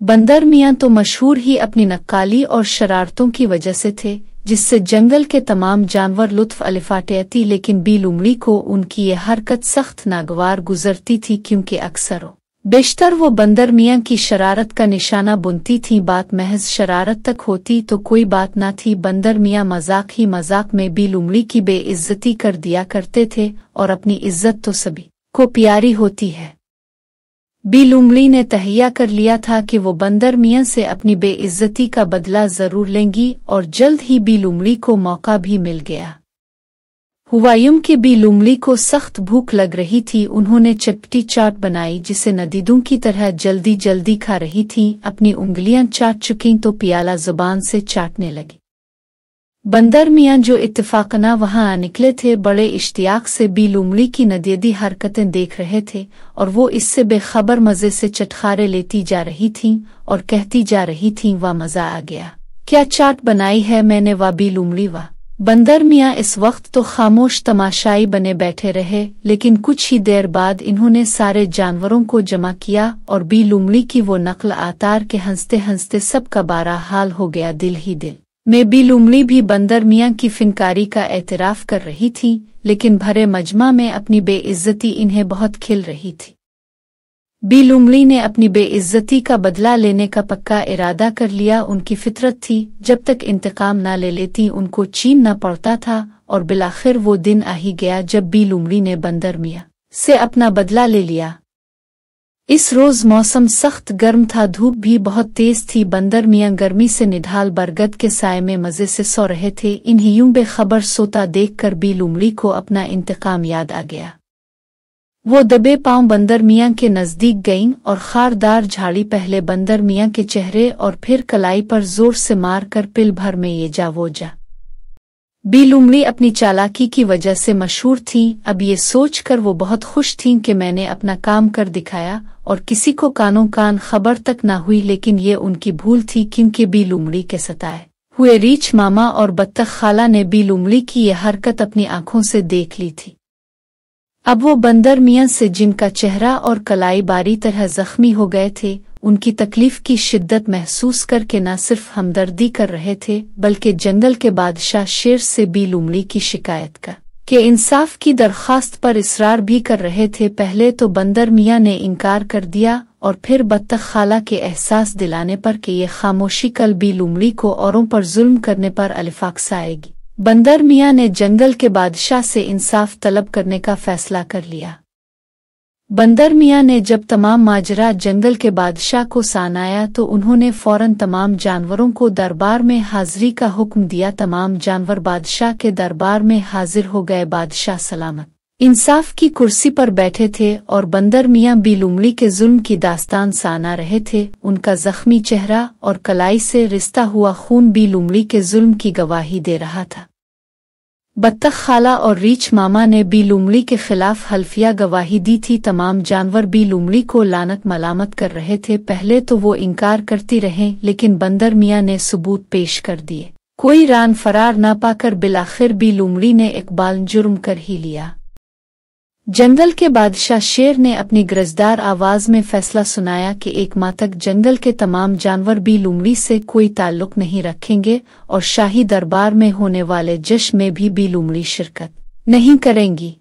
बंदर मियाँ तो मशहूर ही अपनी नक्काली और शरारतों की वजह से थे, जिससे जंगल के तमाम जानवर लुत्फ अलिफाते, लेकिन बिलुमड़ी को उनकी ये हरकत सख्त नागवार गुजरती थी, क्योंकि अक्सर बेशतर वो बंदर मियाँ की शरारत का निशाना बुनती थीं। बात महज शरारत तक होती तो कोई बात ना थी, बंदर मियाँ मजाक ही मजाक में बिलुमड़ी की बेइज्जती कर दिया करते थे, और अपनी इज्जत तो सभी को प्यारी होती है। बिलुमड़ी ने तहैया कर लिया था कि वो बंदर मियाँ से अपनी बेइज्जती का बदला जरूर लेंगी, और जल्द ही बिलुमड़ी को मौका भी मिल गया। हुआ यूं कि बिलुमड़ी को सख्त भूख लग रही थी। उन्होंने चटपटी चाट बनाई, जिसे नदीदों की तरह जल्दी जल्दी खा रही थीं। अपनी उंगलियां चाट चुकीं तो प्याला जुबान से चाटने लगी। बंदर मियाँ जो इत्तेफाकना वहां आ निकले थे, बड़े इश्तियाक से बिलुमड़ी की नदीदी हरकतें देख रहे थे, और वो इससे बेखबर मजे से चटखारे लेती जा रही थीं और कहती जा रही थीं, वाह मजा आ गया, क्या चाट बनाई है मैंने, वाह बिलुमड़ी वाह। बंदर मियाँ इस वक्त तो खामोश तमाशाई बने बैठे रहे, लेकिन कुछ ही देर बाद इन्होंने सारे जानवरों को जमा किया और बिलुमड़ी की वो नकल आतार के हंसते हंसते सबका बारा हाल हो गया। दिल ही दिल में बिलुमड़ी भी बंदर मियाँ की फिनकारी का एतराफ कर रही थी, लेकिन भरे मजमा में अपनी बेइज्जती इन्हें बहुत खिल रही थी। बिलुमड़ी ने अपनी बेइज्जती का बदला लेने का पक्का इरादा कर लिया। उनकी फितरत थी, जब तक इंतकाम न ले लेती उनको चीन न पड़ता था, और बिलाखिर वो दिन आ ही गया जब बिलुमड़ी ने बंदर मियाँ से अपना बदला ले लिया। इस रोज मौसम सख्त गर्म था, धूप भी बहुत तेज थी। बंदर मियाँ गर्मी से निढाल बरगद के साए में मजे से सो रहे थे। इन्हें यूं बेखबर सोता देखकर बिलुमड़ी को अपना इंतकाम याद आ गया। वो दबे पांव बंदर मियाँ के नजदीक गईं और खारदार झाड़ी पहले बंदर मियाँ के चेहरे और फिर कलाई पर जोर से मार कर पिल भर में ये जा वो जा। बिलुमड़ी अपनी चालाकी की वजह से मशहूर थीं। अब ये सोचकर वो बहुत खुश थीं कि मैंने अपना काम कर दिखाया, और किसी को कानों कान खबर तक ना हुई। लेकिन ये उनकी भूल थी, क्योंकि बिलुमड़ी के सताए हुए रीछ मामा और बत्तख खाला ने बिलुमड़ी की ये हरकत अपनी आंखों से देख ली थी। अब वो बंदर मियाँ से, जिनका चेहरा और कलाई बारी तरह जख्मी हो गए थे, उनकी तकलीफ की शिद्दत महसूस करके न सिर्फ हमदर्दी कर रहे थे, बल्कि जंगल के बादशाह शेर से बिलुमड़ी की शिकायत के इंसाफ की दरख्वास्त पर इसरार भी कर रहे थे। पहले तो बंदर मियाँ ने इनकार कर दिया, और फिर बत्तख खाला के एहसास दिलाने पर कि ये खामोशी कल बिलुमड़ी को औरों पर जुल्म करने पर अलिफाक आएगी, बंदर मियाँ ने जंगल के बादशाह से इंसाफ तलब करने का फैसला कर लिया। बंदर मियाँ ने जब तमाम माजरा जंगल के बादशाह को सुनाया तो उन्होंने फौरन तमाम जानवरों को दरबार में हाजिरी का हुक्म दिया। तमाम जानवर बादशाह के दरबार में हाजिर हो गए। बादशाह सलामत इंसाफ की कुर्सी पर बैठे थे, और बंदर मियाँ बिलुमड़ी के जुल्म की दास्तान सुना रहे थे। उनका जख्मी चेहरा और कलाई से रिश्ता हुआ खून बिलुमड़ी के जुल्म की गवाही दे रहा था। बत्तख खाला और रीछ मामा ने बिलुमड़ी के खिलाफ हल्फिया गवाही दी थी। तमाम जानवर बिलुमड़ी को लानत मलामत कर रहे थे। पहले तो वो इनकार करती रहे, लेकिन बंदर मियाँ ने सबूत पेश कर दिए। कोई रान फरार न पाकर बिलाखिर बिलुमड़ी ने इकबाल जुर्म कर ही लिया। जंगल के बादशाह शेर ने अपनी गरजदार आवाज में फैसला सुनाया कि एक माह तक जंगल के तमाम जानवर बिलुमड़ी से कोई ताल्लुक नहीं रखेंगे, और शाही दरबार में होने वाले जश्न में भी बिलुमड़ी शिरकत नहीं करेंगी।